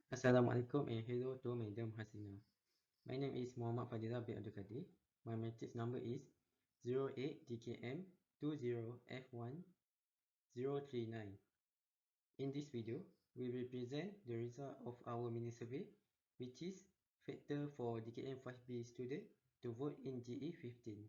Assalamualaikum and hello to Madam Hasina. My name is Muhammad Fadila bin Abdul Kadir. My matrix number is 08 DKM 20 F1039. In this video, we will present the result of our mini survey, which is factor for DKM5B student to vote in GE15.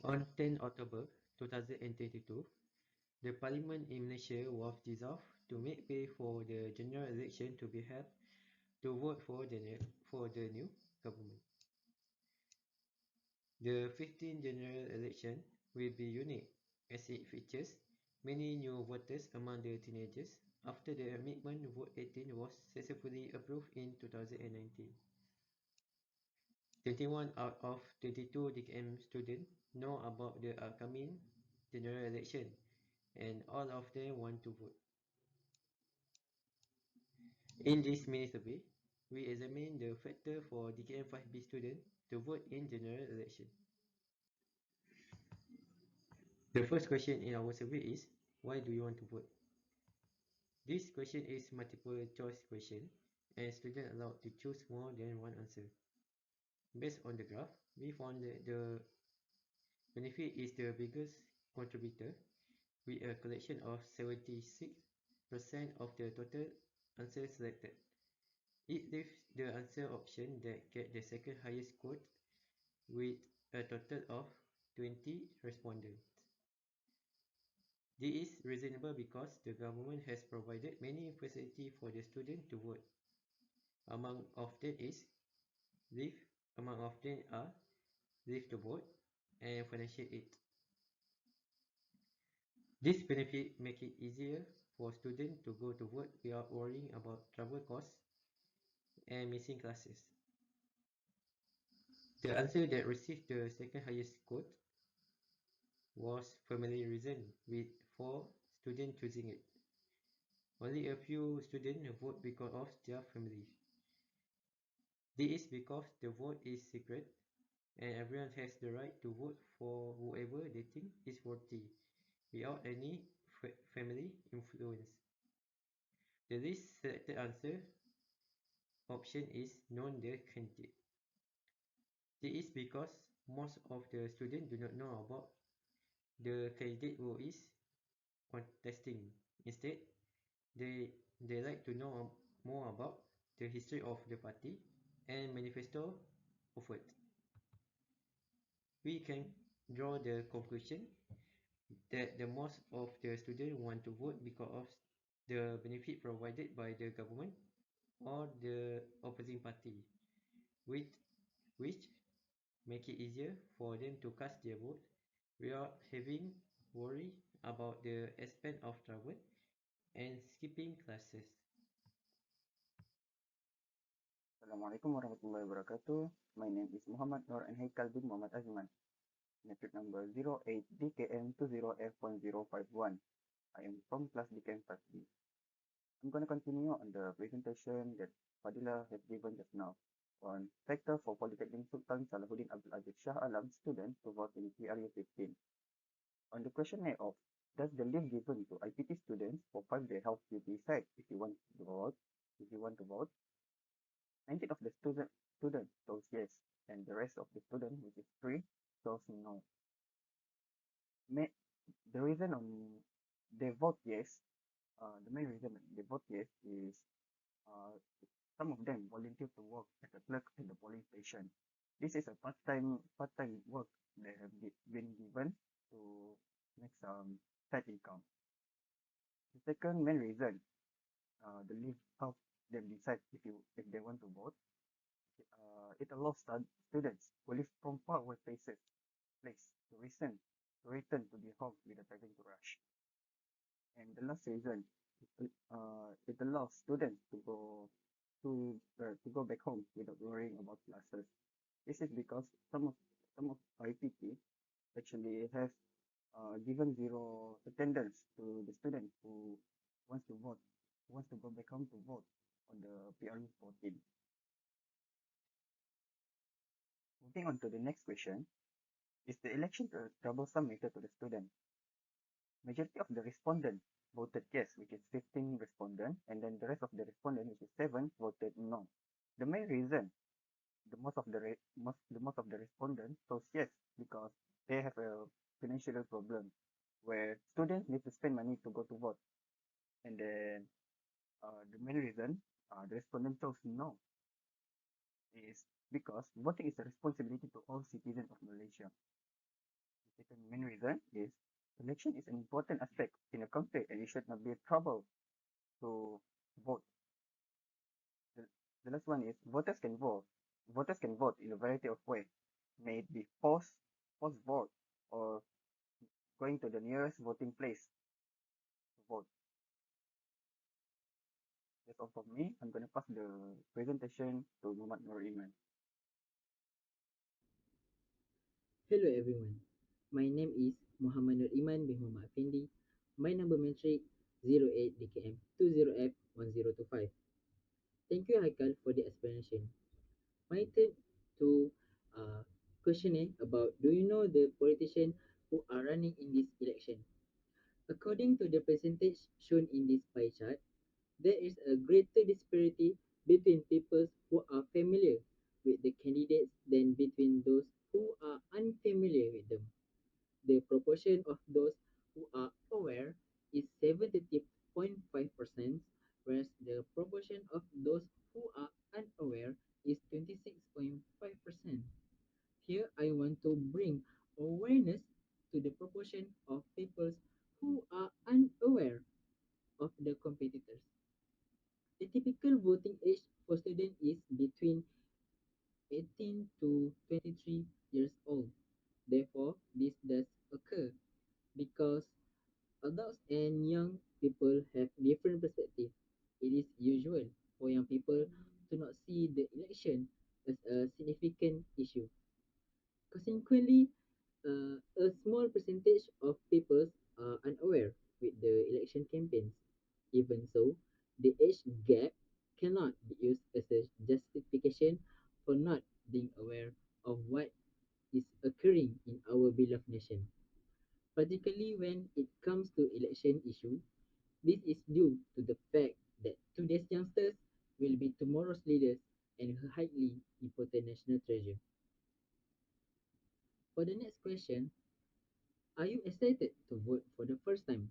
On 10 October 2022, the Parliament in Malaysia was dissolved to make way for the general election to be held to vote for the new government. The 15th general election will be unique as it features many new voters among the teenagers after the amendment vote 18 was successfully approved in 2019. 21 out of 22 DKM students know about the upcoming general election and all of them want to vote. In this mini survey, we examine the factor for DKM5B students to vote in general election. The first question in our survey is, why do you want to vote? This question is multiple choice question and students allowed to choose more than one answer. Based on the graph, we found that the benefit is the biggest contributor with a collection of 76% of the total answers selected. It leaves the answer option that get the second highest score with a total of 20 respondents. This is reasonable because the government has provided many facilities for the student to vote. Among of them are leave to vote and financial aid. This benefit make it easier for students to go to vote without worrying about travel costs and missing classes. The answer that received the second highest score was family reason, with 4 students choosing it. Only a few students vote because of their family. This is because the vote is secret and everyone has the right to vote for whoever they think is worthy without any family influence. The least selected answer option is non-candidate. This is because most of the students do not know about the candidate who is contesting. Instead, they like to know more about the history of the party and manifesto offered. We can draw the conclusion that the most of the students want to vote because of the benefit provided by the government or the opposing party, which make it easier for them to cast their vote without having worry about the expense of travel and skipping classes. Assalamualaikum warahmatullahi wabarakatuh. My name is Muhammad Nur and Haikal bin Muhammad Azman. Metric number 08 DKM20 F1051. I am from class DKM5B. I'm going to continue on the presentation that Fadila has given just now on factor for Polytechnic Sultan Salahuddin Abdul Aziz Shah Alam student to vote in PRU 15. On the questionnaire of does the leave given to IPT students for 5-day help you decide if you want to vote? 19 of the students chose yes, and the rest of the students, which is 3, chose no. The reason they vote yes, the main reason they vote yes is uh, some of them volunteer to work as a clerk at the polling station. This is a part-time work they have been given to make some side income. The second main reason the leave help them decide if they want to vote. It allows students who live from far away place to return to their home without having to rush. And the last reason, it allows students to go back home without worrying about classes. This is because some of IPT actually have given zero attendance to the student who wants to vote, who wants to go back home to vote on the PRU 14. Moving on to the next question, is the election a troublesome matter to the student? Majority of the respondents voted yes, which is 15 respondents, and then the rest of the respondents, which is 7, voted no. The main reason the most of the respondents chose yes because they have a financial problem where students need to spend money to go to vote, and then the main reason the respondent chose no is because voting is a responsibility to all citizens of Malaysia. The second main reason is election is an important aspect in a country and it should not be a trouble to vote. The, the last one is Voters can vote in a variety of ways. May it be post vote, or going to the nearest voting place to vote. That's all from me. I'm going to pass the presentation to Muhammad Nur Iman. Hello everyone. My name is Muhammad Nur Iman bin Muhammad Effendi. My number matric 08 DKM20F1025. Thank you Haikal for the explanation. My turn to questioning about, do you know the politicians who are running in this election? According to the percentage shown in this pie chart, there is a greater disparity between people who are familiar with the candidates than between those who are unfamiliar with them. The proportion of those who are aware is 70.5%, whereas the proportion of those who are unaware is 26.5%. Here I want to bring awareness to the proportion of people who are unaware of the competitors. The typical voting age for students is between 18 to 23 years old. Therefore, this does occur because adults and young people have different perspectives. It is usual for young people to not see the election as a significant issue. Consequently, a small percentage of people are unaware with the election campaigns. Even so, the age gap cannot be used as a justification for not being aware of what is occurring in our beloved nation. Particularly when it comes to election issue, this is due to the fact that today's youngsters will be tomorrow's leaders and a highly important national treasure. For the next question, are you excited to vote for the first time?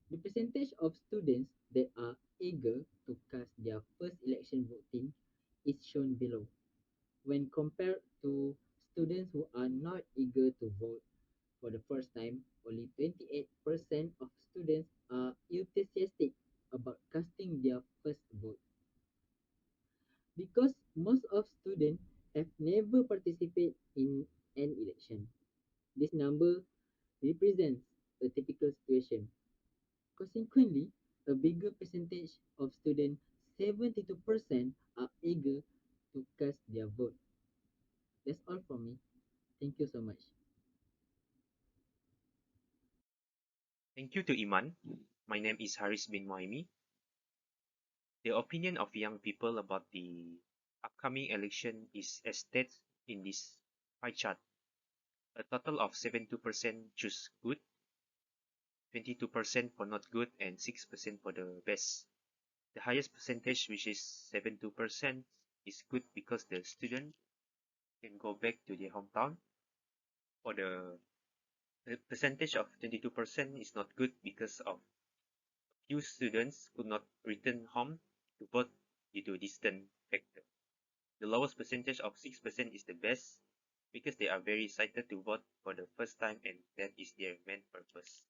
The percentage of students that are eager to cast their first election voting is shown below. When compared to students who are not eager to vote for the first time, only 28% of students are enthusiastic about casting their first vote. Because most of students have never participated in an election. This number represents a typical situation. Consequently, a bigger percentage of students, 72%, are eager to cast their vote. That's all from me. Thank you so much. Thank you to Iman. My name is Haris bin Moimi. The opinion of young people about the upcoming election is as stated in this pie chart. A total of 72% choose good, 22% for not good, and 6% for the best. The highest percentage, which is 72%, is good because the student can go back to their hometown. For the percentage of 22% is not good because of few students could not return home to vote due to distance factor. The lowest percentage of 6% is the best because they are very excited to vote for the first time and that is their main purpose.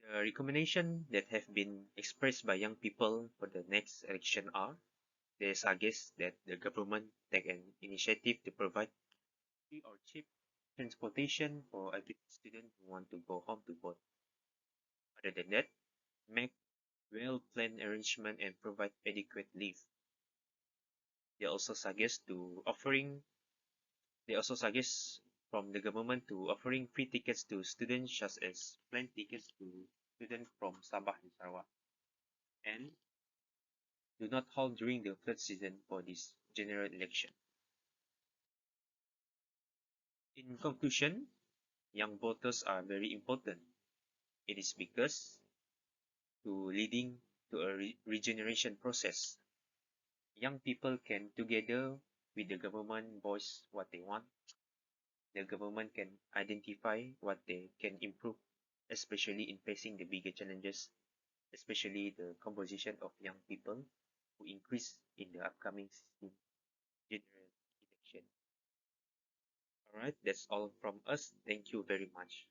The recommendation that have been expressed by young people for the next election are: they suggest that the government take an initiative to provide free or cheap transportation for every student who want to go home to vote. Other than that, make well-planned arrangement and provide adequate leave. They also suggest to offering they also suggest from the government to offering free tickets to students such as plane tickets to students from Sabah and Sarawak. And do not hold during the third season for this general election. In conclusion, young voters are very important. It is because to leading to a regeneration process. Young people can together with the government voice what they want. The government can identify what they can improve, especially in facing the bigger challenges, especially the composition of young people who increase in the upcoming general election. All right, that's all from us. Thank you very much.